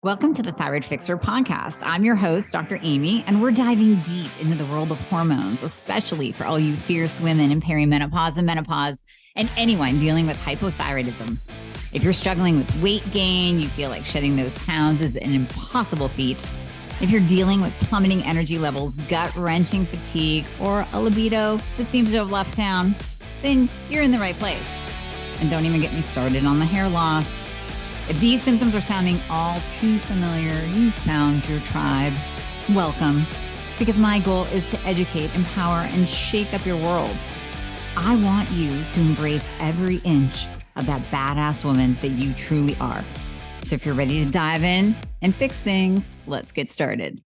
Welcome to the Thyroid Fixer podcast. I'm your host, Dr. Amy, and we're diving deep into the world of hormones, especially for all you fierce women in perimenopause and menopause, and anyone dealing with hypothyroidism. If you're struggling with weight gain, you feel like shedding those pounds is an impossible feat. If you're dealing with plummeting energy levels, gut-wrenching fatigue, or a libido that seems to have left town, then you're in the right place. And don't even get me started on the hair loss. If these symptoms are sounding all too familiar, you found your tribe. Welcome, because my goal is to educate, empower, and shake up your world. I want you to embrace every inch of that badass woman that you truly are. So if you're ready to dive in and fix things, let's get started.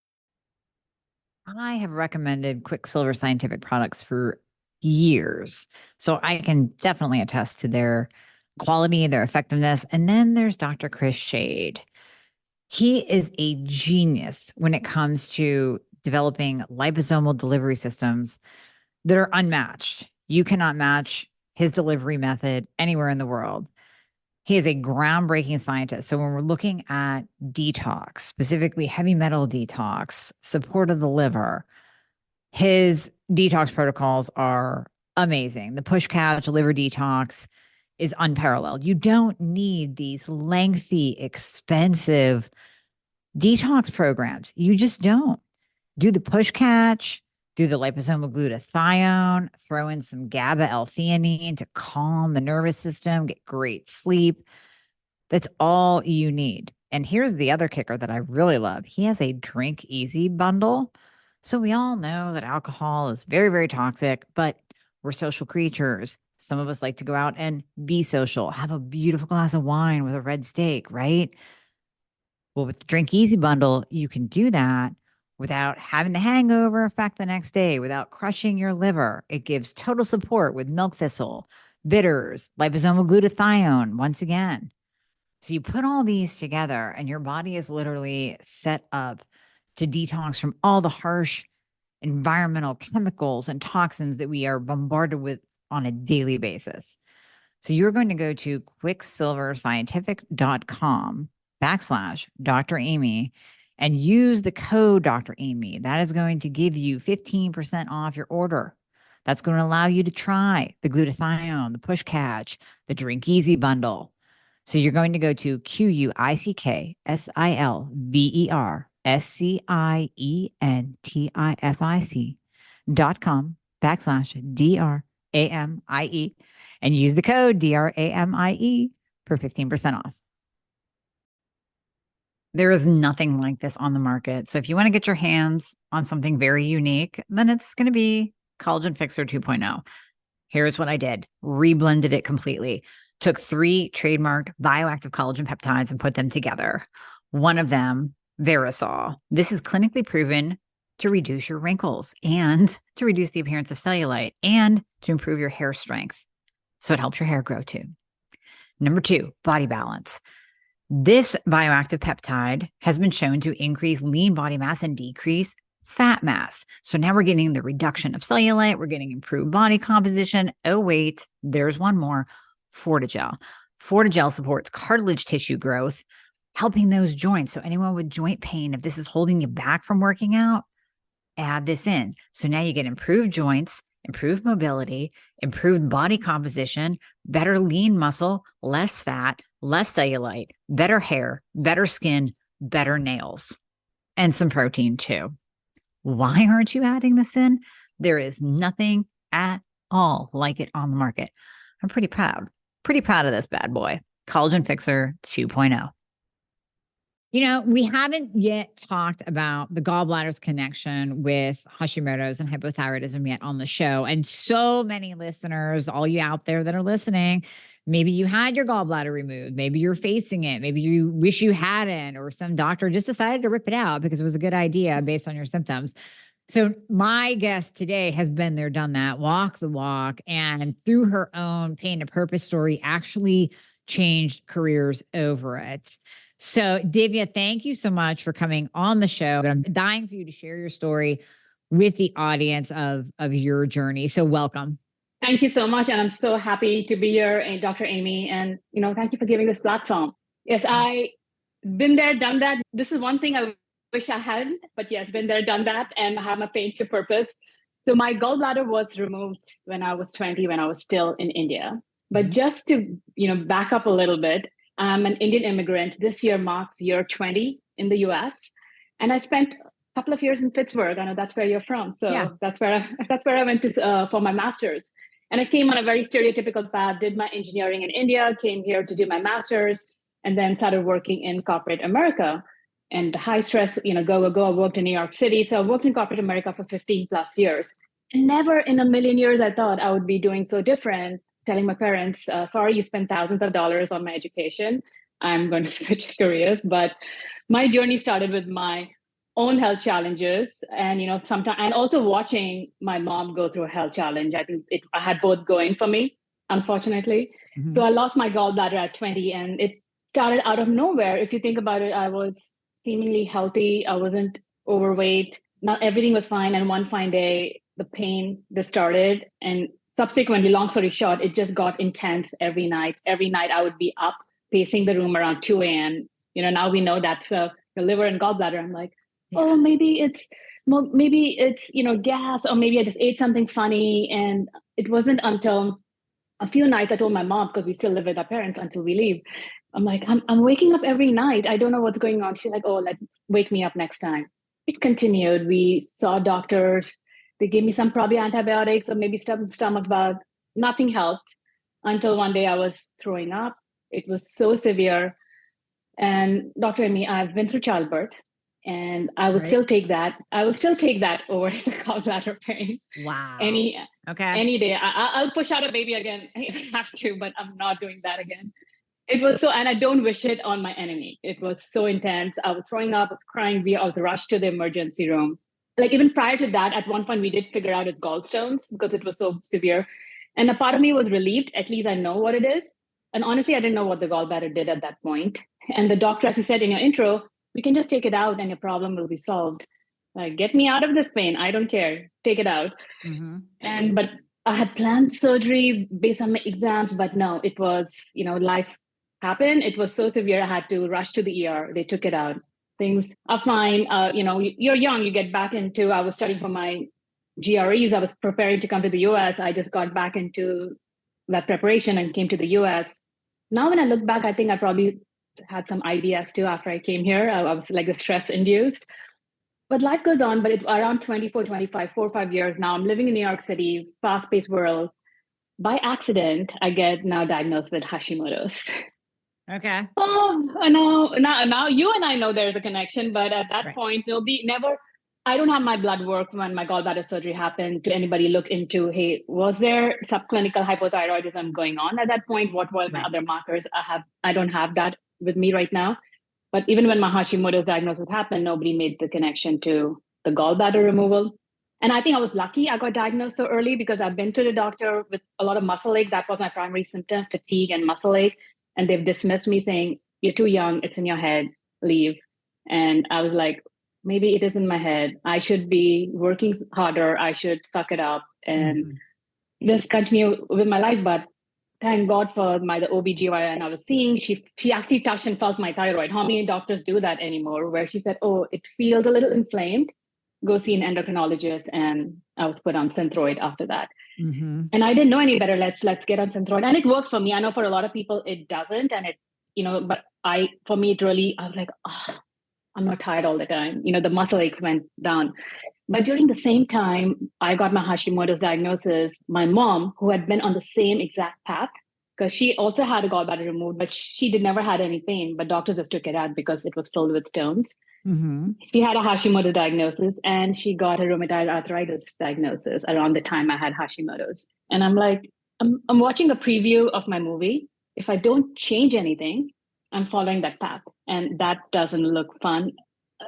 I have recommended Quicksilver Scientific products for years, so I can definitely attest to their quality, their effectiveness. And then there's Dr. Chris Shade. He is a genius when it comes to developing liposomal delivery systems that are unmatched. You cannot match his delivery method anywhere in the world. He is a groundbreaking scientist. So when we're looking at detox, specifically heavy metal detox, support of the liver, his detox protocols are amazing. The push couch liver detox is unparalleled. You don't need these lengthy, expensive detox programs. You just don't. Do the push catch, do the liposomal glutathione, throw in some GABA L-theanine to calm the nervous system, get great sleep. That's all you need. And here's the other kicker that I really love. He has a drink easy bundle. So we all know that alcohol is very, very toxic, but we're social creatures. Some of us like to go out and be social, have a beautiful glass of wine with a red steak, right? Well, with the Drink Easy bundle, you can do that without having the hangover effect the next day, without crushing your liver. It gives total support with milk thistle, bitters, liposomal glutathione, once again. So you put all these together and your body is literally set up to detox from all the harsh environmental chemicals and toxins that we are bombarded with on a daily basis. So you're going to go to quicksilverscientific.com/Dr. Amy and use the code Dr. Amy. That is going to give you 15% off your order. That's going to allow you to try the glutathione, the push catch, the Drink Easy bundle. So you're going to go to quicksilverscientific.com/DRAMIE and use the code DRAMIE for 15% off. There is nothing like this on the market. So if you want to get your hands on something very unique, then it's going to be Collagen Fixer 2.0. Here's what I did. Reblended it completely. Took 3 trademarked bioactive collagen peptides and put them together. One of them, Verisol. This is clinically proven to reduce your wrinkles and to reduce the appearance of cellulite and to improve your hair strength. So it helps your hair grow too. Number 2, Body Balance. This bioactive peptide has been shown to increase lean body mass and decrease fat mass. So now we're getting the reduction of cellulite. We're getting improved body composition. Oh, wait, there's one more. Fortigel. Fortigel supports cartilage tissue growth, helping those joints. So anyone with joint pain, if this is holding you back from working out, add this in. So now you get improved joints, improved mobility, improved body composition, better lean muscle, less fat, less cellulite, better hair, better skin, better nails, and some protein too. Why aren't you adding this in? There is nothing at all like it on the market. I'm pretty proud of this bad boy. Collagen Fixer 2.0. You know, we haven't yet talked about the gallbladder's connection with Hashimoto's and hypothyroidism yet on the show. And so many listeners, all you out there that are listening, maybe you had your gallbladder removed. Maybe you're facing it. Maybe you wish you hadn't, or some doctor just decided to rip it out because it was a good idea based on your symptoms. So my guest today has been there, done that, walk the walk, and through her own pain to purpose story, actually changed careers over it. So Divya, thank you so much for coming on the show. I'm dying for you to share your story with the audience of your journey. So welcome. Thank you so much. And I'm so happy to be here, Dr. Amy. And, thank you for giving this platform. Yes, I been there, done that. This is one thing I wish I hadn't, but yes, been there, done that, and have a pain to purpose. So my gallbladder was removed when I was 20, when I was still in India. But just to back up a little bit, I'm an Indian immigrant. This year marks year 20 in the US, and I spent a couple of years in Pittsburgh. I know that's where you're from, so Yeah. that's where I went to for my master's. And I came on a very stereotypical path. Did my engineering in India, came here to do my master's, and then started working in corporate America and high stress, go. I worked in New York City. So I worked in corporate America for 15 plus years. And never in a million years I thought I would be doing so different, telling my parents, sorry, you spent thousands of dollars on my education. I'm going to switch careers. But my journey started with my own health challenges and sometimes, and also watching my mom go through a health challenge. I think I had both going for me, unfortunately. So I lost my gallbladder at 20, and it started out of nowhere. If you think about it, I was seemingly healthy. I wasn't overweight. Not everything was fine. And one fine day, the pain just started. And subsequently, long story short, it just got intense every night. Every night I would be up pacing the room around 2 a.m. Now we know that's the liver and gallbladder. I'm like, oh, maybe it's gas, or maybe I just ate something funny. And it wasn't until a few nights I told my mom, because we still live with our parents until we leave. I'm like, I'm waking up every night. I don't know what's going on. She's like, oh, wake me up next time. It continued. We saw doctors. They gave me some probably antibiotics or maybe stomach bug. Nothing helped until one day I was throwing up. It was so severe. And Dr. Amy, I've been through childbirth, and I would still take that. I will still take that over the gallbladder pain. Wow. Any day. I'll push out a baby again if I have to, but I'm not doing that again. It was so, and I don't wish it on my enemy. It was so intense. I was throwing up, I was crying. I was rushed to the emergency room. Like even prior to that, at one point we did figure out it's gallstones because it was so severe. And a part of me was relieved. At least I know what it is. And honestly, I didn't know what the gallbladder did at that point. And the doctor, as you said in your intro, we can just take it out and your problem will be solved. Like, get me out of this pain. I don't care. Take it out. But I had planned surgery based on my exams, but no, it was, life happened. It was so severe. I had to rush to the ER. They took it out. Things are fine. You're young. You get back into, I was studying for my GREs. I was preparing to come to the US. I just got back into that preparation and came to the US. Now, when I look back, I think I probably had some IBS too after I came here. I was like the stress induced. But life goes on. But around 24, 25, 4 or 5 years now, I'm living in New York City, fast-paced world. By accident, I get now diagnosed with Hashimoto's. Okay. Oh, I know. Now you and I know there's a connection, but at that point, I don't have my blood work when my gallbladder surgery happened to anybody look into, hey, was there subclinical hypothyroidism going on at that point? What were my other markers? I don't have that with me right now. But even when my Hashimoto's diagnosis happened, nobody made the connection to the gallbladder removal. And I think I was lucky I got diagnosed so early because I've been to the doctor with a lot of muscle ache. That was my primary symptom, fatigue and muscle ache. And they've dismissed me saying, you're too young, it's in your head, leave. And I was like, maybe it is in my head. I should be working harder. I should suck it up and just continue with my life. But thank God for the OBGYN I was seeing. She actually touched and felt my thyroid. How many doctors do that anymore? Where she said, oh, it feels a little inflamed. Go see an endocrinologist. And I was put on Synthroid after that. And I didn't know any better. Let's get on Synthroid. And it worked for me. I know for a lot of people it doesn't. And but for me, it really, I was like, oh, I'm not tired all the time. The muscle aches went down. But during the same time, I got my Hashimoto's diagnosis. My mom, who had been on the same exact path, because she also had a gallbladder removed, but she never had any pain. But doctors just took it out because it was filled with stones. She had a Hashimoto diagnosis, and she got a rheumatoid arthritis diagnosis around the time I had Hashimoto's. And I'm like, I'm watching a preview of my movie. If I don't change anything, I'm following that path. And that doesn't look fun.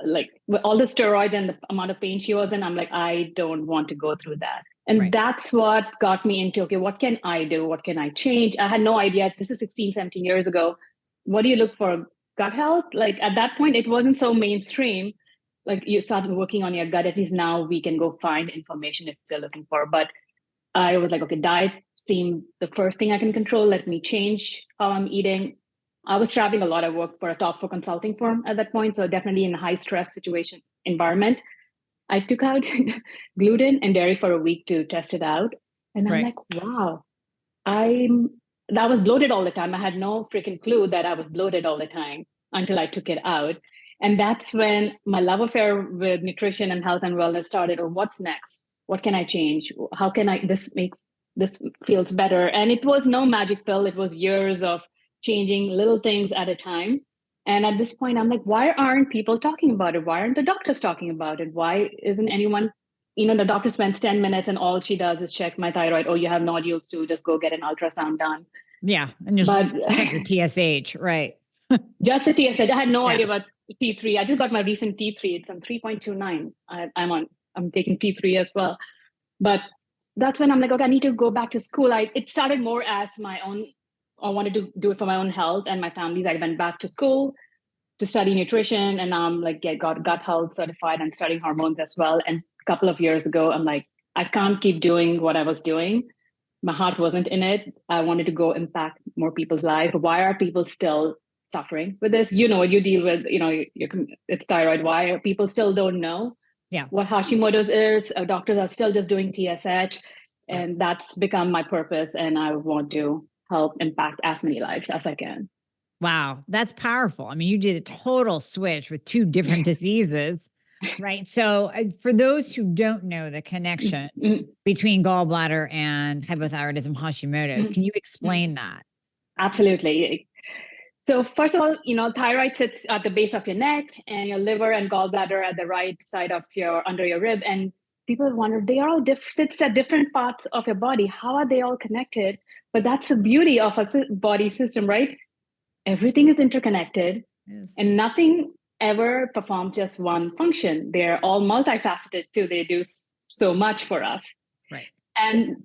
Like with all the steroids and the amount of pain she was in, I'm like, I don't want to go through that. And that's what got me into, okay, what can I do? What can I change? I had no idea. This is 16, 17 years ago. What do you look for? Gut health? Like at that point, it wasn't so mainstream. Like you started working on your gut. At least now we can go find information if they're looking for. But I was like, okay, diet seemed the first thing I can control. Let me change how I'm eating. I was traveling a lot. I worked for a top 4 consulting firm at that point. So definitely in a high stress situation environment. I took out gluten and dairy for a week to test it out. And I'm like, wow, that was bloated all the time. I had no freaking clue that I was bloated all the time until I took it out. And that's when my love affair with nutrition and health and wellness started. Or what's next? What can I change? How can this feels better? And it was no magic pill. It was years of changing little things at a time. And at this point, I'm like, why aren't people talking about it? Why aren't the doctors talking about it? Why isn't anyone, the doctor spends 10 minutes and all she does is check my thyroid. Oh, you have nodules too. Just go get an ultrasound done. Yeah. And just check your TSH, right? Just a TSH. I had no idea about T3. I just got my recent T3. It's on 3.29. I'm taking T3 as well. But that's when I'm like, okay, I need to go back to school. It started more as my own, I wanted to do it for my own health and my family's. I went back to school to study nutrition, and now I'm like, got gut health certified and studying hormones as well. And a couple of years ago, I'm like, I can't keep doing what I was doing. My heart wasn't in it. I wanted to go impact more people's life. Why are people still suffering with this? You deal with, it's thyroid. Why are people still don't know what Hashimoto's is? Doctors are still just doing TSH. And that's become my purpose. And I want to help impact as many lives as I can. Wow, that's powerful. I mean, you did a total switch with 2 different diseases, right? So for those who don't know the connection between gallbladder and hypothyroidism, Hashimoto's, can you explain that? Absolutely. So first of all, thyroid sits at the base of your neck, and your liver and gallbladder at the right side of under your rib. And people wonder, they are all sits at different parts of your body. How are they all connected? But that's the beauty of a body system, right? Everything is interconnected, and nothing ever performs just one function. They're all multifaceted too. They do so much for us. Right. And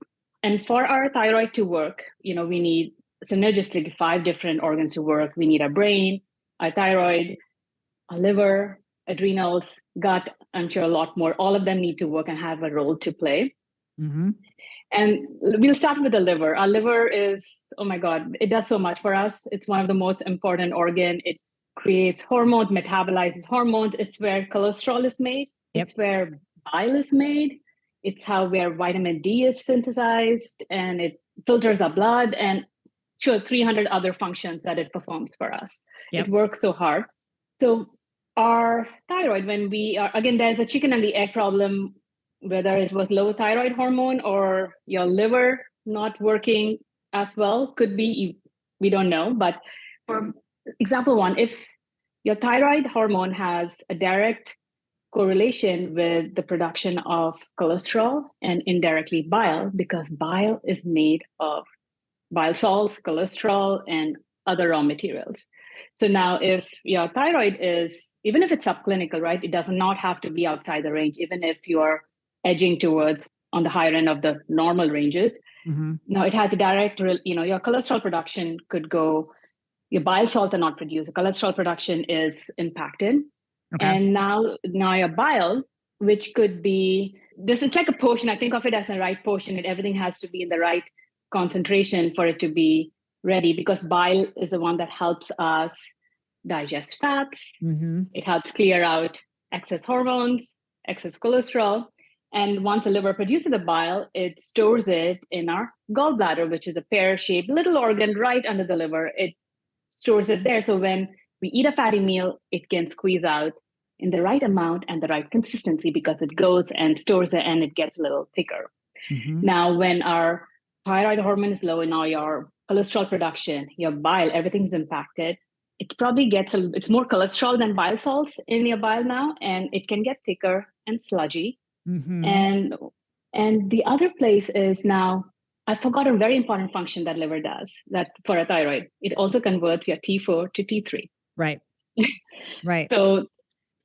for our thyroid to work, we need synergistic 5 different organs to work. We need our brain, our thyroid, our liver, adrenals, gut. I'm sure a lot more. All of them need to work and have a role to play. Mm-hmm. And we'll start with the liver. Our liver is, oh my God, it does so much for us. It's one of the most important organs. It creates hormones, metabolizes hormones. It's where cholesterol is made. Yep. It's where bile is made. It's where vitamin D is synthesized, and it filters our blood, and 300 other functions that it performs for us. Yep. It works so hard. So our thyroid, when we are, again, there's a chicken and the egg problem, whether it was low thyroid hormone or your liver not working as well, could be, we don't know. But for example 1, if your thyroid hormone has a direct correlation with the production of cholesterol and indirectly bile, because bile is made of bile salts, cholesterol, and other raw materials. So now if your thyroid is, even if it's subclinical, right, it does not have to be outside the range, even if you're edging towards on the higher end of the normal ranges. Mm-hmm. Now it has a direct, your cholesterol production could go, your bile salts are not produced. The cholesterol production is impacted. Okay. And now your bile, which could be, this is like a potion. I think of it as a right potion. Everything has to be in the right concentration for it to be ready, because bile is the one that helps us digest fats. Mm-hmm. It helps clear out excess hormones, excess cholesterol. And once the liver produces the bile, it stores it in our gallbladder, which is a pear-shaped little organ right under the liver. It stores it there. So when we eat a fatty meal, it can squeeze out in the right amount and the right consistency, because it goes and stores it and it gets a little thicker. Mm-hmm. Now, when our thyroid hormone is low, and now your cholesterol production, your bile, everything's impacted. It probably it's more cholesterol than bile salts in your bile now, and it can get thicker and sludgy. Mm-hmm. And the other place is, now I forgot a very important function that liver does, that for a thyroid, it also converts your T4 to T3. Right. Right. So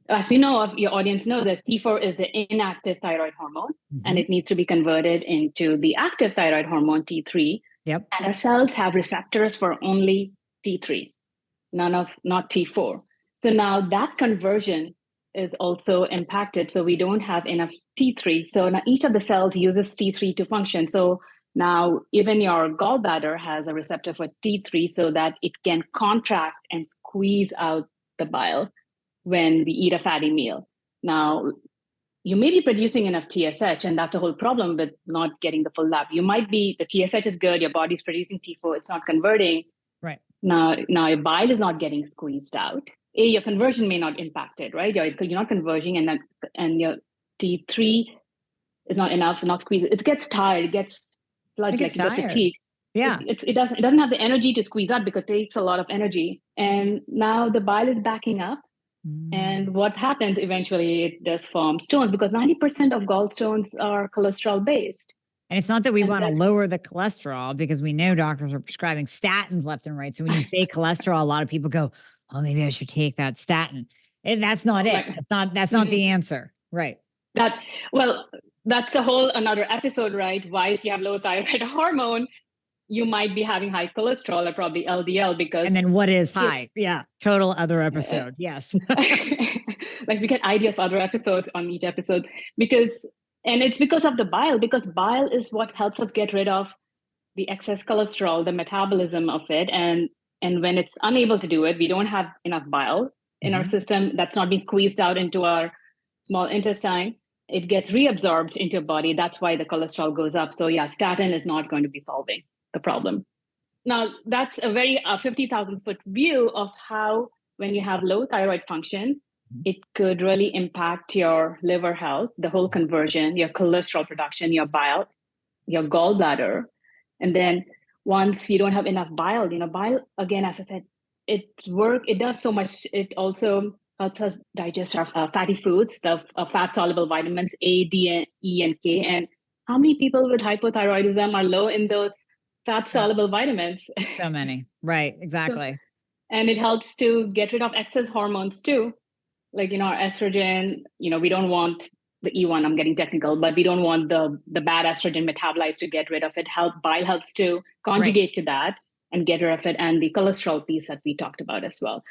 as we know, your audience know that T4 is the inactive thyroid hormone, mm-hmm. and it needs to be converted into the active thyroid hormone, T3. Yep. And our cells have receptors for only T3, not T4. So now that conversion is also impacted. So we don't have enough T3. So now each of the cells uses T3 to function. So Now, even your gallbladder has a receptor for T3 so that it can contract and squeeze out the bile when we eat a fatty meal. Now, you may be producing enough TSH, and that's the whole problem with not getting the full lab. You might be, the TSH is good, your body's producing T4, it's not converting. Right. Now your bile is not getting squeezed out. Your conversion may not impact it, right? You're not converging, and your T3 is not enough, so not squeeze. It gets tired, it gets fatigue. Yeah. It doesn't have the energy to squeeze out because it takes a lot of energy. And now the bile is backing up. And what happens eventually, it does form stones because 90% of gallstones are cholesterol based. And it's not that we want to lower the cholesterol, because we know doctors are prescribing statins left and right. So when you say cholesterol, a lot of people go, oh, maybe I should take that statin. And that's not it. That's not the answer. Right. That's a whole another episode, right? Why, if you have low thyroid hormone, you might be having high cholesterol or probably LDL because. And then what is high? Yeah. Total other episode. Yes. Like we get ideas for other episodes on each episode and it's because of the bile, because bile is what helps us get rid of the excess cholesterol, the metabolism of it. And when it's unable to do it, we don't have enough bile in our system that's not being squeezed out into our small intestine. It gets reabsorbed into your body. That's why the cholesterol goes up. So yeah, statin is not going to be solving the problem. Now, that's a very 50,000 foot view of how, when you have low thyroid function, it could really impact your liver health, the whole conversion, your cholesterol production, your bile, your gallbladder. And then once you don't have enough bile, bile, again, as I said, it does so much. It also helps us digest our fatty foods, the fat-soluble vitamins A, D, E, and K. And how many people with hypothyroidism are low in those fat-soluble vitamins? So many. Right, exactly. And it helps to get rid of excess hormones too. Like, our estrogen, we don't want the E1, I'm getting technical, but we don't want the bad estrogen metabolites to get rid of it. Bile helps to conjugate to that and get rid of it, and the cholesterol piece that we talked about as well.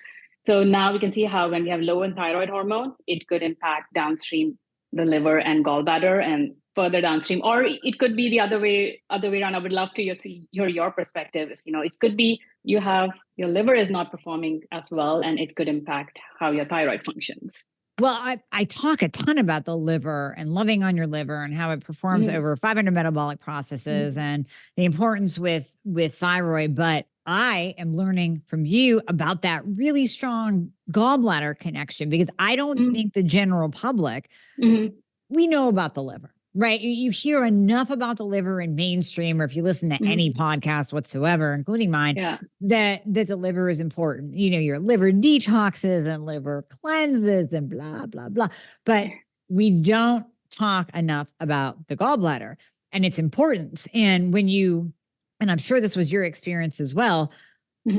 So now we can see how when we have low in thyroid hormone, it could impact downstream the liver and gallbladder and further downstream, or it could be the other way around. I would love to hear your perspective. It could be your liver is not performing as well, and it could impact how your thyroid functions. Well, I talk a ton about the liver and loving on your liver and how it performs over 500 metabolic processes and the importance with thyroid. But I am learning from you about that really strong gallbladder connection, because I don't think the general public, we know about the liver. Right. You hear enough about the liver in mainstream, or if you listen to any podcast whatsoever, including mine, that the liver is important. Your liver detoxes and liver cleanses and blah, blah, blah. But we don't talk enough about the gallbladder and its importance. And and I'm sure this was your experience as well.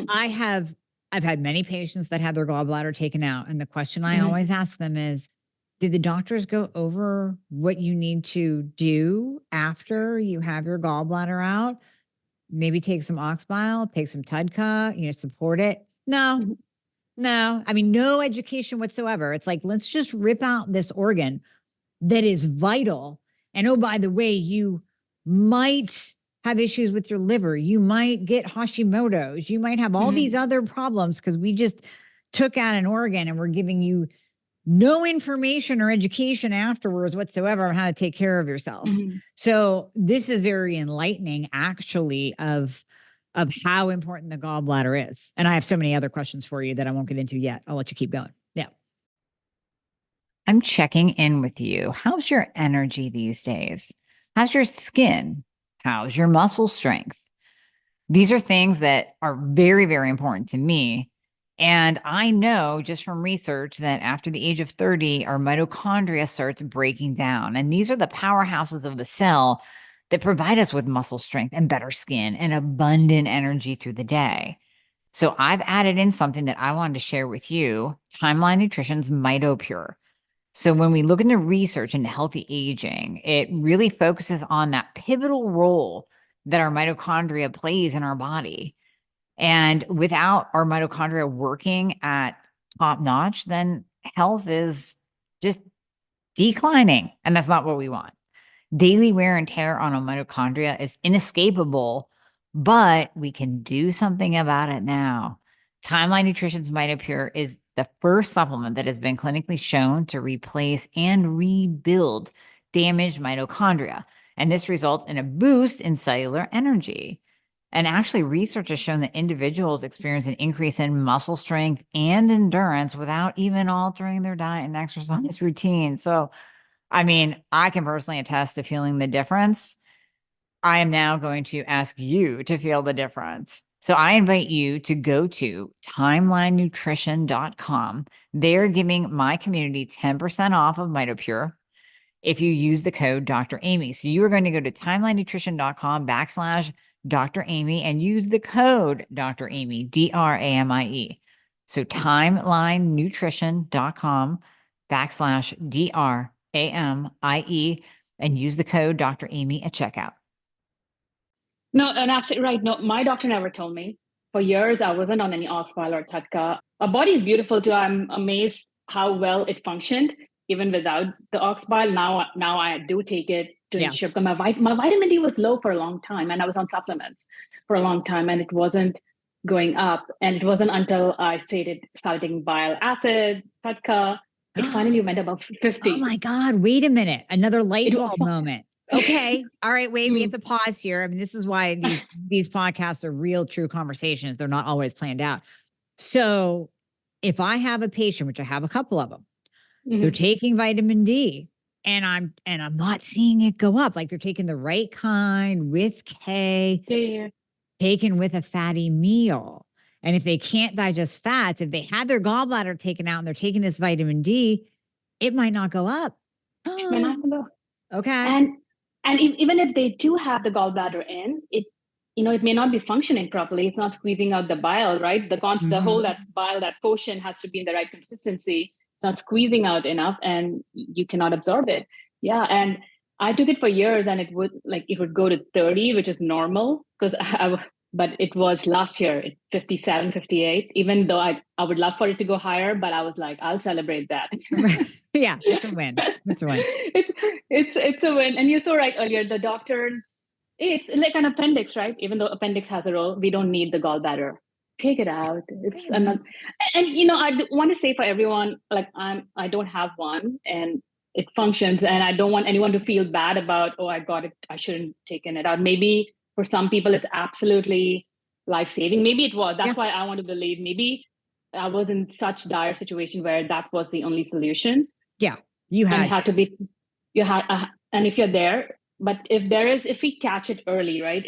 I've had many patients that had their gallbladder taken out. And the question I always ask them is, did the doctors go over what you need to do after you have your gallbladder out? Maybe take some ox bile, take some TUDCA, support it. No. I mean, no education whatsoever. It's like, let's just rip out this organ that is vital. And oh, by the way, you might have issues with your liver. You might get Hashimoto's. You might have all these other problems because we just took out an organ and we're giving you no information or education afterwards whatsoever on how to take care of yourself. So this is very enlightening, actually, of how important the gallbladder is. And I have so many other questions for you that I won't get into yet. I'll let you keep going. Yeah. I'm checking in with you. How's your energy these days? How's your skin? How's your muscle strength? These are things that are very, very important to me. And I know just from research that after the age of 30, our mitochondria starts breaking down. And these are the powerhouses of the cell that provide us with muscle strength and better skin and abundant energy through the day. So I've added in something that I wanted to share with you, Timeline Nutrition's MitoPure. So when we look into research into healthy aging, it really focuses on that pivotal role that our mitochondria plays in our body. And without our mitochondria working at top notch, then health is just declining. And that's not what we want. Daily wear and tear on our mitochondria is inescapable, but we can do something about it now. Timeline Nutrition's MitoPure is the first supplement that has been clinically shown to replace and rebuild damaged mitochondria. And this results in a boost in cellular energy. And actually, research has shown that individuals experience an increase in muscle strength and endurance without even altering their diet and exercise routine. So, I mean, I can personally attest to feeling the difference. I am now going to ask you to feel the difference. So I invite you to go to timelinenutrition.com. They're giving my community 10% off of MitoPure if you use the code Dr. Amy. So you are going to go to timelinenutrition.com/Dr. Amy and use the code Dr. Amy, DRAMIE. So timelinenutrition.com/DRAMIE and use the code Dr. Amy at checkout. No, and absolutely right. No, my doctor never told me. For years, I wasn't on any Oxbile or Tatka. Our body is beautiful too. I'm amazed how well it functioned even without the Oxbile. Now I do take it to ensure, because my vitamin D was low for a long time, and I was on supplements for a long time, and it wasn't going up. And it wasn't until I started taking bile acid, Tatka, it finally went above 50. Oh my God, wait a minute. Another light bulb moment. Okay. All right. Wait, we have to pause here. I mean, this is why these podcasts are real, true conversations. They're not always planned out. So if I have a patient, which I have a couple of them, they're taking vitamin D and I'm not seeing it go up. Like they're taking the right kind with K, taken with a fatty meal. And if they can't digest fats, if they had their gallbladder taken out and they're taking this vitamin D, it might not go up. It might not go. Okay. And even if they do have the gallbladder in, it may not be functioning properly. It's not squeezing out the bile, right? The whole that bile, that portion has to be in the right consistency. It's not squeezing out enough, and you cannot absorb it. Yeah, and I took it for years, and it would go to 30, which is normal, but it was last year 57, 58. Even though I would love for it to go higher, but I was like, I'll celebrate that. Yeah, it's a win. It's a win. It's a win. And you saw right earlier, the doctors, it's like an appendix, right? Even though appendix has a role, we don't need the gallbladder. Take it out. It's I want to say for everyone, like I don't have one and it functions, and I don't want anyone to feel bad about, oh, I got it, I shouldn't have taken it out. Maybe for some people it's absolutely life-saving. Maybe it was. That's why I want to believe maybe I was in such dire situation where that was the only solution. Yeah, and if you're there, but if we catch it early, right?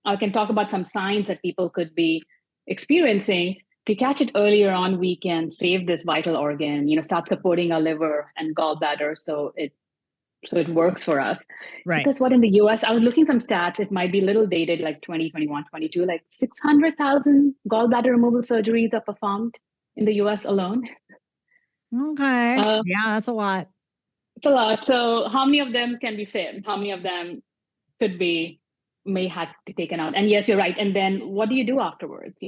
I can talk about some signs that people could be experiencing. If we catch it earlier on, we can save this vital organ, start supporting our liver and gallbladder so it works for us. Right. Because in the US, I was looking some stats, it might be a little dated, like 2021, 22, like 600,000 gallbladder removal surgeries are performed in the US alone. Okay. Yeah, that's a lot. It's a lot. So how many of them can be saved? How many of them may have to be taken out? And yes, you're right. And then what do you do afterwards?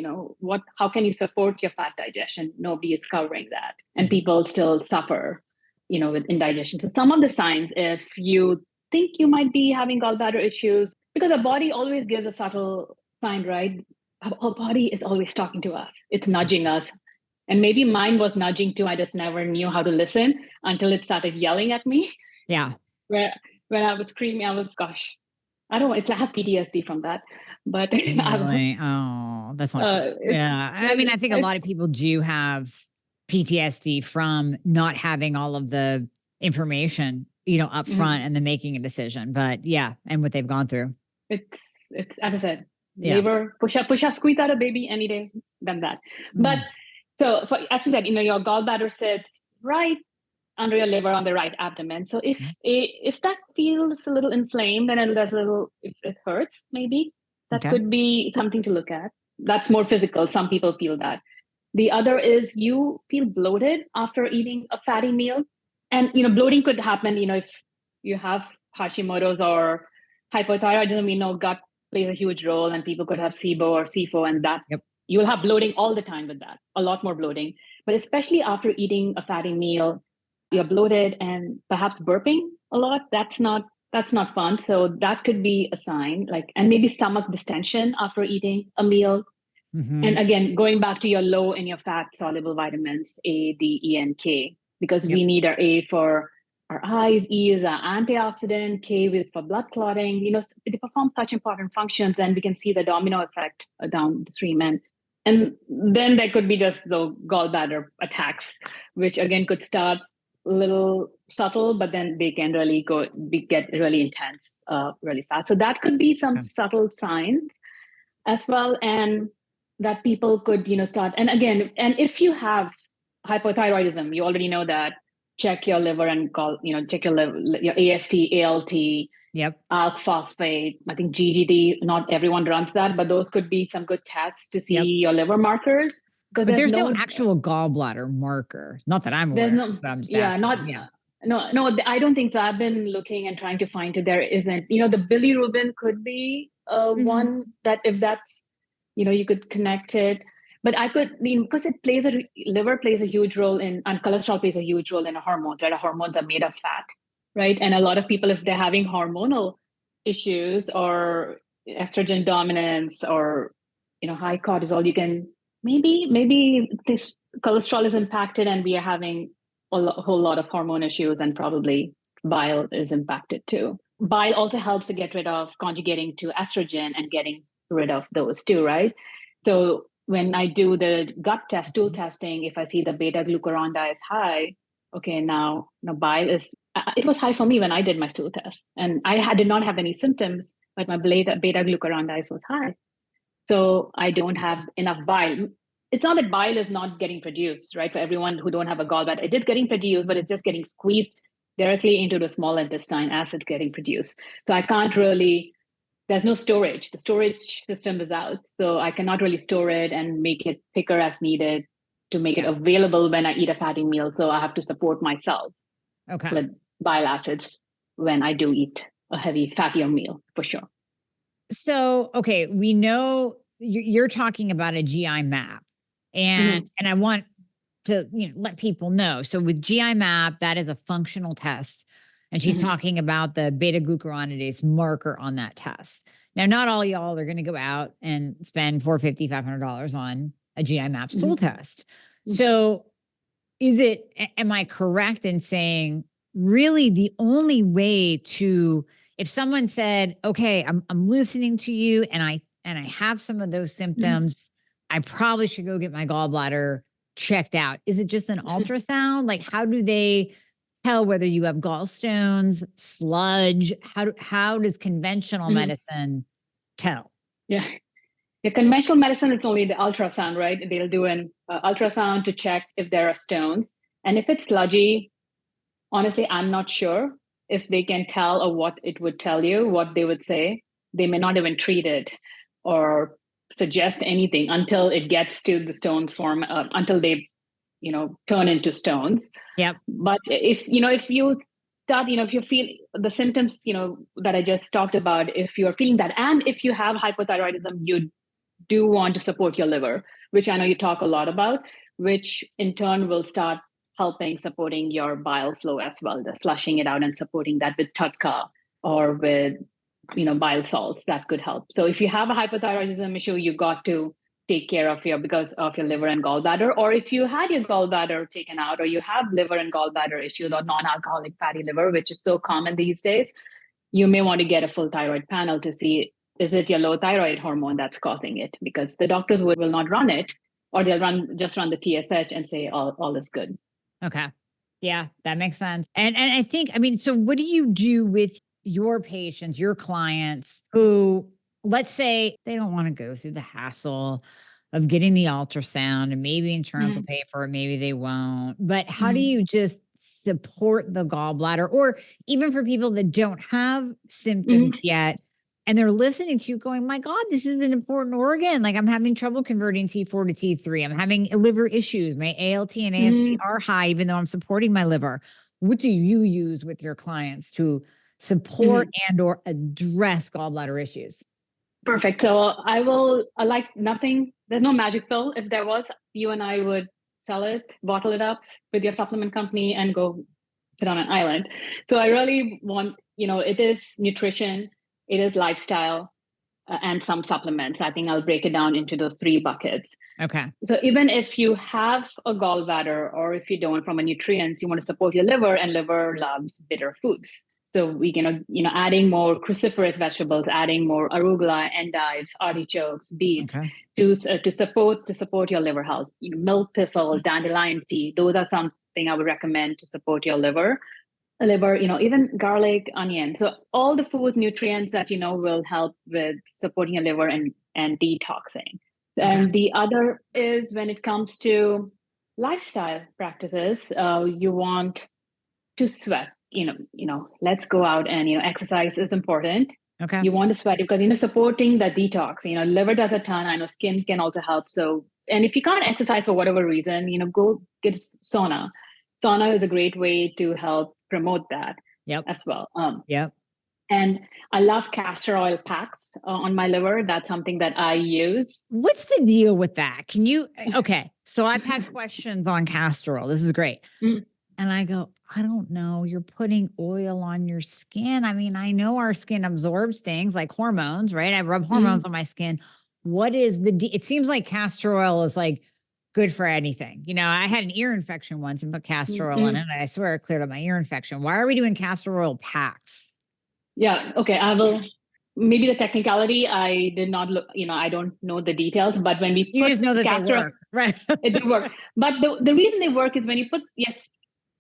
How can you support your fat digestion? Nobody is covering that. And people still suffer, with indigestion. So some of the signs, if you think you might be having gallbladder issues, because the body always gives a subtle sign, right? Our body is always talking to us. It's nudging us. And maybe mine was nudging too. I just never knew how to listen until it started yelling at me. Yeah. When I was screaming, I was, gosh, I have PTSD from that. But really? That's not yeah. I mean, I think a lot of people do have PTSD from not having all of the information, up front and then making a decision. But yeah, and what they've gone through. It's as I said, liver, push up, squeeze out a baby any day than that. But so as you said, your gallbladder sits right under your liver on the right abdomen. So if that feels a little inflamed and if it hurts, maybe that could be something to look at. That's more physical. Some people feel that. The other is you feel bloated after eating a fatty meal. And, bloating could happen, if you have Hashimoto's or hypothyroidism, we know gut plays a huge role, and people could have SIBO or SIFO, and that you will have bloating all the time with that, a lot more bloating. But especially after eating a fatty meal, you're bloated and perhaps burping a lot. That's not that's not fun. So that could be a sign, like, and maybe stomach distension after eating a meal. And again, going back to your low in your fat soluble vitamins, A, D, E, and K, because Yep. we need our A for our eyes, E is our antioxidant, K is for blood clotting. They perform such important functions, and we can see the domino effect down the stream. And then there could be just the gallbladder attacks, which again could start a little subtle, but then they can really get really intense really fast. So that could be some subtle signs as well. And that people could, start. And again, and if you have hypothyroidism, you already know that, check your liver and check your liver, your AST, ALT, Yep. alk phosphate. I think GGD, not everyone runs that, but those could be some good tests to see your liver markers. But there's no actual gallbladder marker. Not that I'm aware. But I'm just asking. No, I don't think so. I've been looking and trying to find it. There isn't. The bilirubin could be one that, if that's, you could connect it. But I could, because liver plays a huge role and cholesterol plays a huge role in hormones, right? Our hormones are made of fat, right? And a lot of people, if they're having hormonal issues or estrogen dominance or, high cortisol, you can, maybe this cholesterol is impacted and we are having a whole lot of hormone issues, and probably bile is impacted too. Bile also helps to get rid of conjugating to estrogen and getting rid of those too, right? So when I do the gut test, stool testing, if I see the beta glucuronide is high, okay, now bile is, it was high for me when I did my stool test, and I did not have any symptoms, but my beta glucuronide was high. So I don't have enough bile. It's not that bile is not getting produced, right? For everyone who don't have a gallbladder, it is getting produced, but it's just getting squeezed directly into the small intestine as it's getting produced. So I can't really, there's no storage. The storage system is out. So I cannot really store it and make it thicker as needed to make it available when I eat a fatty meal. So I have to support myself with bile acids when I do eat a heavy fattier meal, for sure. So, okay, we know you're talking about a GI map, and I want to let people know. So with GI map, that is a functional test, and she's talking about the beta glucuronidase marker on that test. Now, not all y'all are going to go out and spend $450, $500 on a GI map stool test. So, am I correct in saying really the only way to, if someone said, okay, I'm listening to you and I have some of those symptoms, I probably should go get my gallbladder checked out. Is it just an ultrasound? Like, how do they tell whether you have gallstones, sludge? How does conventional medicine tell? Yeah. The conventional medicine, it's only the ultrasound, right? They'll do an ultrasound to check if there are stones. And if it's sludgy, honestly, I'm not sure if they can tell or what it would tell you, what they would say. They may not even treat it or suggest anything until it gets to the stone form, until they, turn into stones. Yep. But if you start, if you feel the symptoms, that I just talked about, if you're feeling that, and if you have hypothyroidism, you do want to support your liver, which I know you talk a lot about, which in turn will start supporting your bile flow as well, just flushing it out and supporting that with TUDCA or with, bile salts that could help. So if you have a hypothyroidism issue, you got to take care of because of your liver and gallbladder, or if you had your gallbladder taken out, or you have liver and gallbladder issues or non-alcoholic fatty liver, which is so common these days, you may want to get a full thyroid panel to see, is it your low thyroid hormone that's causing it? Because the doctors will not run it, or they'll just run the TSH and say all is good. Okay. Yeah, that makes sense. And I think, so what do you do with your patients, your clients who, let's say they don't want to go through the hassle of getting the ultrasound, and maybe insurance will pay for it, maybe they won't. But how do you just support the gallbladder, or even for people that don't have symptoms yet, and they're listening to you going, my God, this is an important organ. Like, I'm having trouble converting T4 to T3. I'm having liver issues. My ALT and AST are high, even though I'm supporting my liver. What do you use with your clients to support and or address gallbladder issues? Perfect. So I will, like nothing, there's no magic pill. If there was, you and I would sell it, bottle it up with your supplement company and go sit on an island. So I really want, it is nutrition, it is lifestyle, and some supplements. I think I'll break it down into those 3 buckets. Okay. So even if you have a gallbladder, or if you don't, from a nutrients, you want to support your liver, and liver loves bitter foods. So we can, adding more cruciferous vegetables, adding more arugula, endives, artichokes, beets, Okay. to support your liver health. Milk thistle, dandelion tea, those are something I would recommend to support your liver, even garlic, onion. So all the food nutrients that will help with supporting your liver and detoxing. Okay. And the other is when it comes to lifestyle practices, you want to sweat. Let's go out and exercise is important. Okay. You want to sweat because supporting the detox. Liver does a ton. I know skin can also help. So, and if you can't exercise for whatever reason, go get a sauna. Sauna is a great way to help promote that as well. Yep. And I love castor oil packs on my liver. That's something that I use. What's the deal with that? Okay. So I've had questions on castor oil. This is great. Mm. And I go, I don't know. You're putting oil on your skin. I mean, I know our skin absorbs things like hormones, right? I rub hormones on my skin. What is it seems like castor oil is like good for anything. I had an ear infection once and put castor oil in it. And I swear it cleared up my ear infection. Why are we doing castor oil packs? Yeah. Okay. I will. Maybe the technicality, I did not look, I don't know the details, but when we just know that castor they work, right? It work. But the reason they work is when you put,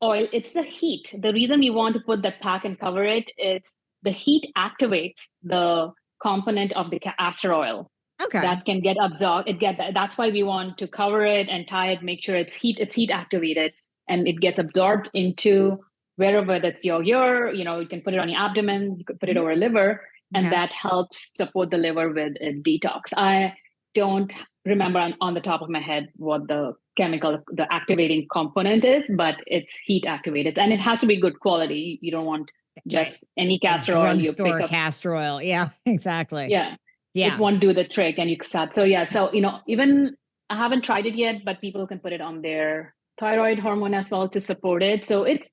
oil, it's the heat. The reason we want to put that pack and cover it is the heat activates the component of the castor oil. Okay. That can get absorbed. That's why we want to cover it and tie it, make sure it's heat activated, and it gets absorbed into wherever that's your ear. You can put it on your abdomen, you could put it over liver, and that helps support the liver with a detox. I don't remember on the top of my head what the chemical, the activating component is, but it's heat activated, and it has to be good quality. You don't want just any castor oil. You pick up castor oil. Yeah, exactly. Yeah. Yeah. It won't do the trick, and you start. So yeah. So, even I haven't tried it yet, but people can put it on their thyroid hormone as well to support it. So it's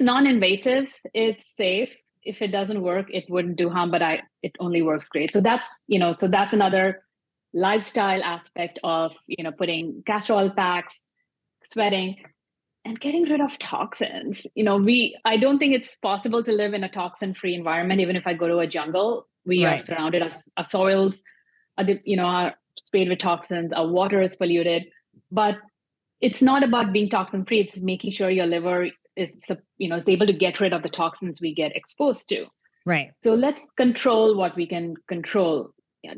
non-invasive. It's safe. If it doesn't work, it wouldn't do harm, but it only works great. So that's another lifestyle aspect of, putting castor oil packs, sweating, and getting rid of toxins. I don't think it's possible to live in a toxin-free environment. Even if I go to a jungle, we are surrounded, our soils are sprayed with toxins, our water is polluted, but it's not about being toxin-free. It's making sure your liver is able to get rid of the toxins we get exposed to. Right. So let's control what we can control.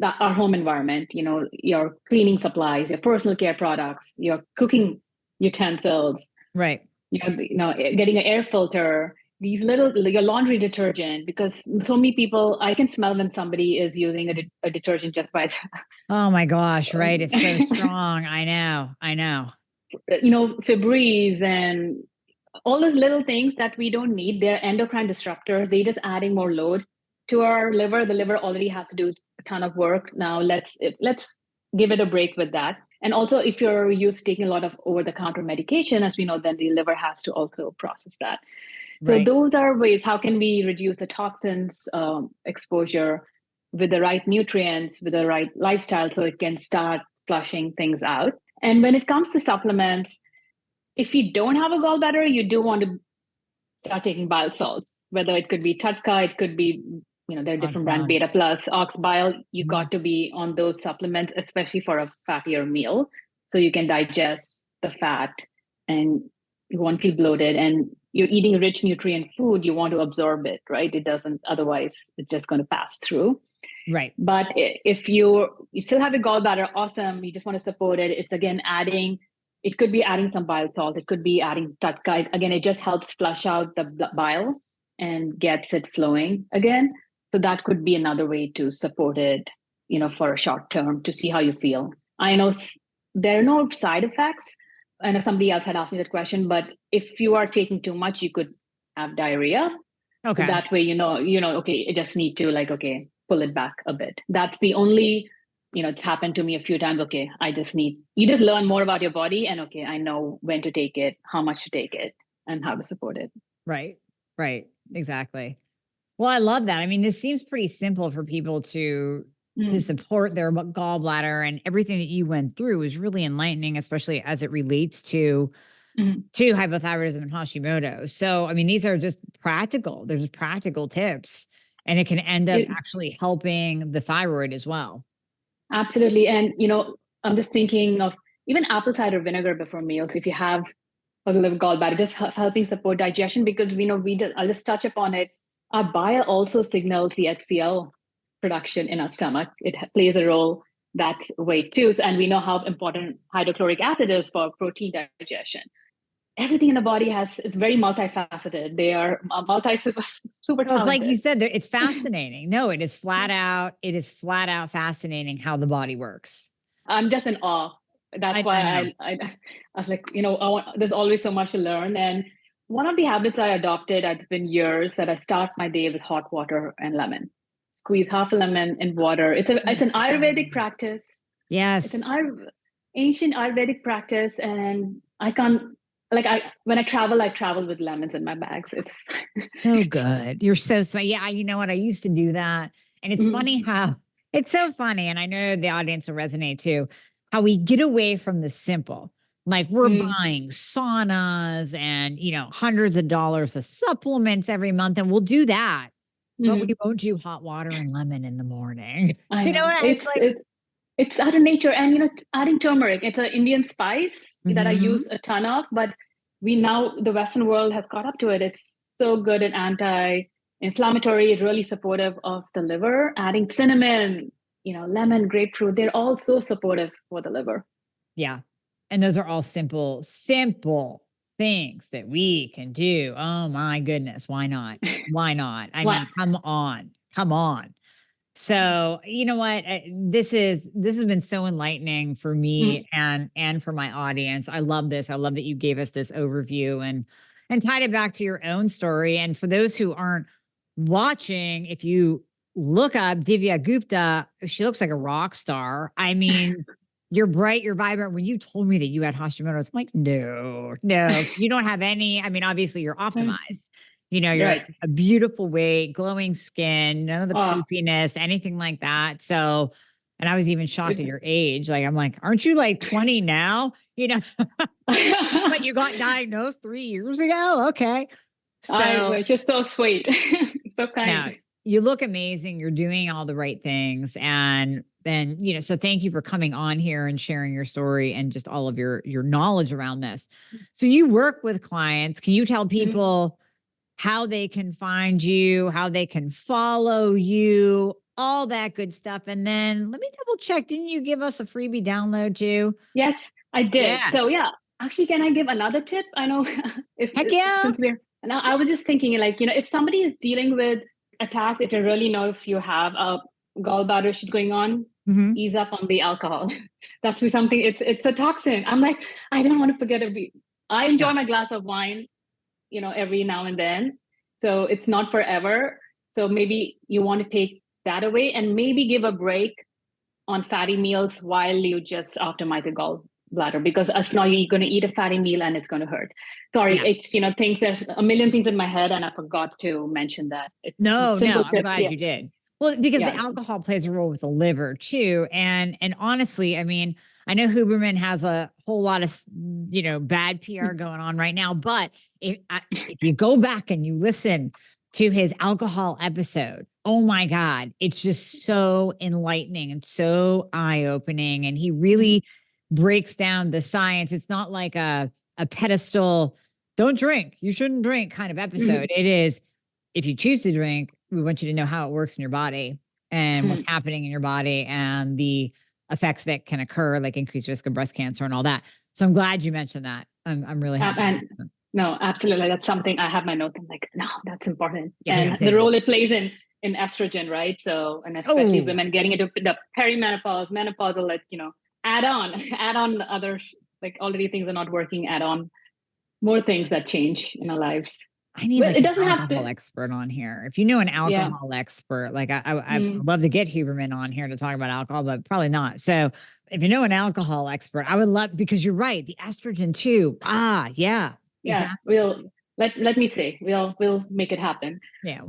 Our home environment, your cleaning supplies, your personal care products, your cooking utensils. Right. Getting an air filter, your laundry detergent, because so many people, I can smell when somebody is using a detergent just by. Oh my gosh. Right. It's so strong. I know. Febreze and all those little things that we don't need. They're endocrine disruptors. They're just adding more load to our liver. The liver already has to do a ton of work. Now let's give it a break with that. And also, if you're used to taking a lot of over-the-counter medication, as we know, then the liver has to also process that. So those are ways. How can we reduce the toxins exposure with the right nutrients, with the right lifestyle, so it can start flushing things out? And when it comes to supplements, if you don't have a gallbladder, you do want to start taking bile salts, whether it could be Tatka, it could be, there are different brand, Beta Plus, Ox Bile. You got to be on those supplements, especially for a fattier meal, so you can digest the fat and you won't feel bloated. And you're eating rich nutrient food, you want to absorb it, right? It doesn't, otherwise it's just going to pass through. Right. But if you still have a gallbladder, awesome. You just want to support it. It's again it could be adding some bile salt. It could be adding Tatka. Again, it just helps flush out the bile and gets it flowing again. So that could be another way to support it, for a short term, to see how you feel. I know there are no side effects. I know somebody else had asked me that question, but if you are taking too much, you could have diarrhea. Okay. So that way, okay, you just need to pull it back a bit. That's the only, it's happened to me a few times. Okay, you just learn more about your body, and okay, I know when to take it, how much to take it. and how to support it. Right. Right. Exactly. Well, I love that. I mean, this seems pretty simple for people to support their gallbladder, and everything that you went through is really enlightening, especially as it relates to hypothyroidism and Hashimoto. So, I mean, these are just practical. There's practical tips, and it can end up actually helping the thyroid as well. Absolutely. And, I'm just thinking of even apple cider vinegar before meals. If you have a liver gallbladder, just helping support digestion, because I'll just touch upon it. Our bile also signals the HCl production in our stomach. It plays a role that's weight too. And we know how important hydrochloric acid is for protein digestion. Everything in the body it's very multifaceted. They are super talented. It's like you said, it's fascinating. No, it is flat out fascinating how the body works. I'm just in awe. That's why I was like, there's always so much to learn. And one of the habits I adopted, it's been years, that I start my day with hot water and lemon. Squeeze half a lemon in water. It's an Ayurvedic practice. Yes. It's an ancient Ayurvedic practice. And when I travel with lemons in my bags. It's so good. You're so sweet. Yeah, you know what? I used to do that. And it's funny how it's so funny. And I know the audience will resonate too, how we get away from the simple. Like we're buying saunas and, hundreds of dollars of supplements every month. And we'll do that. But we won't do hot water and lemon in the morning. I know. It's out of nature. And, adding turmeric, it's an Indian spice that I use a ton of, but the Western world has caught up to it. It's so good and anti-inflammatory. It's really supportive of the liver. Adding cinnamon, lemon, grapefruit, they're all so supportive for the liver. Yeah. And those are all simple things that we can do. Oh my goodness. Why not? Why not? I mean, come on. So, you know what? This has been so enlightening for me and for my audience. I love this. I love that you gave us this overview and tied it back to your own story. And for those who aren't watching, if you look up Divya Gupta, she looks like a rock star. I mean, you're bright, you're vibrant. When you told me that you had Hashimoto, it's like, no, you don't have any. I mean, obviously you're optimized. You're right. A beautiful weight, glowing skin, none of the poofiness, anything like that. So, and I was even shocked at your age. Like, I'm like, aren't you like 20 now? But you got diagnosed 3 years ago. Okay. So you're so sweet. So kind. Now, you look amazing. You're doing all the right things. And then, so thank you for coming on here and sharing your story and just all of your knowledge around this. So you work with clients. Can you tell people how they can find you, how they can follow you, all that good stuff? And then let me double check. Didn't you give us a freebie download too? Yes, I did. Yeah. So actually, can I give another tip? I know now I was just thinking if somebody is dealing with attacks, if you really know if you have a gallbladder shit going on, ease up on the alcohol. That's something, it's a toxin. I'm like, I don't want to forget I enjoy my glass of wine, every now and then. So it's not forever. So maybe you want to take that away and maybe give a break on fatty meals while you just optimize the gallbladder, because if not, you're going to eat a fatty meal and it's going to hurt. Sorry, it's, there's a million things in my head and I forgot to mention that. No, I'm glad you did. Well, because the alcohol plays a role with the liver too. And honestly, I mean, I know Huberman has a whole lot of, bad PR going on right now, but if you go back and you listen to his alcohol episode, oh my God, it's just so enlightening and so eye-opening. And he really breaks down the science. It's not like a pedestal, don't drink, you shouldn't drink kind of episode. It is, if you choose to drink, we want you to know how it works in your body and what's happening in your body and the effects that can occur, like increased risk of breast cancer and all that. So I'm glad you mentioned that. I'm really happy. No, absolutely. That's something I have my notes. I'm like, no, that's important. Yeah, and the role it plays in estrogen, right? So, and especially women getting into the perimenopause, menopausal, add on other, already things are not working, add on more things that change in our lives. I need an alcohol expert on here. If you know an alcohol expert, I'd love to get Huberman on here to talk about alcohol, but probably not. So if you know an alcohol expert, I would love, because you're right, the estrogen too. Yeah. Yeah, exactly. let me say, we'll make it happen. Yeah.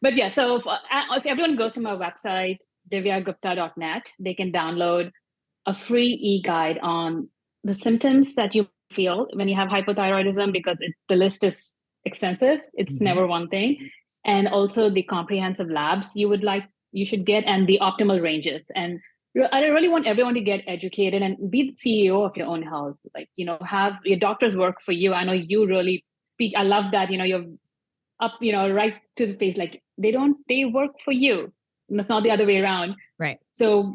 But yeah, so if everyone goes to my website, divyagupta.net, they can download a free e-guide on the symptoms that you feel when you have hypothyroidism, because the list is extensive. It's never one thing. And also the comprehensive labs you should get, and the optimal ranges. And I really want everyone to get educated and be the CEO of your own health. Like, have your doctors work for you. I know you really speak. I love that, you're up, right to the face. Like they work for you. And it's not the other way around. Right. So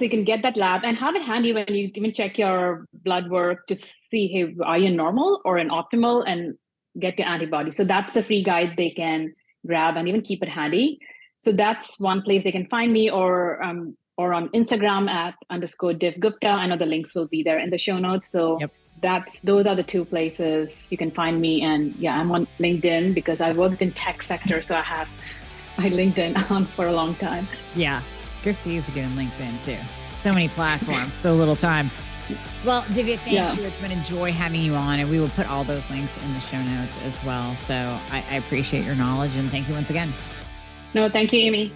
you can get that lab and have it handy when you even check your blood work to see, hey, are you normal or an optimal, and get your antibodies. So that's a free guide they can grab and even keep it handy. So that's one place they can find me, or on Instagram at _Div Gupta. I know the links will be there in the show notes. So those are the two places you can find me. And yeah, I'm on LinkedIn because I worked in tech sector. So I have my LinkedIn on for a long time. Yeah. Good for you for doing LinkedIn too. So many platforms, so little time. Well, Divya, thank you. It's been a joy having you on, and we will put all those links in the show notes as well. So I appreciate your knowledge, and thank you once again. No, thank you, Amy.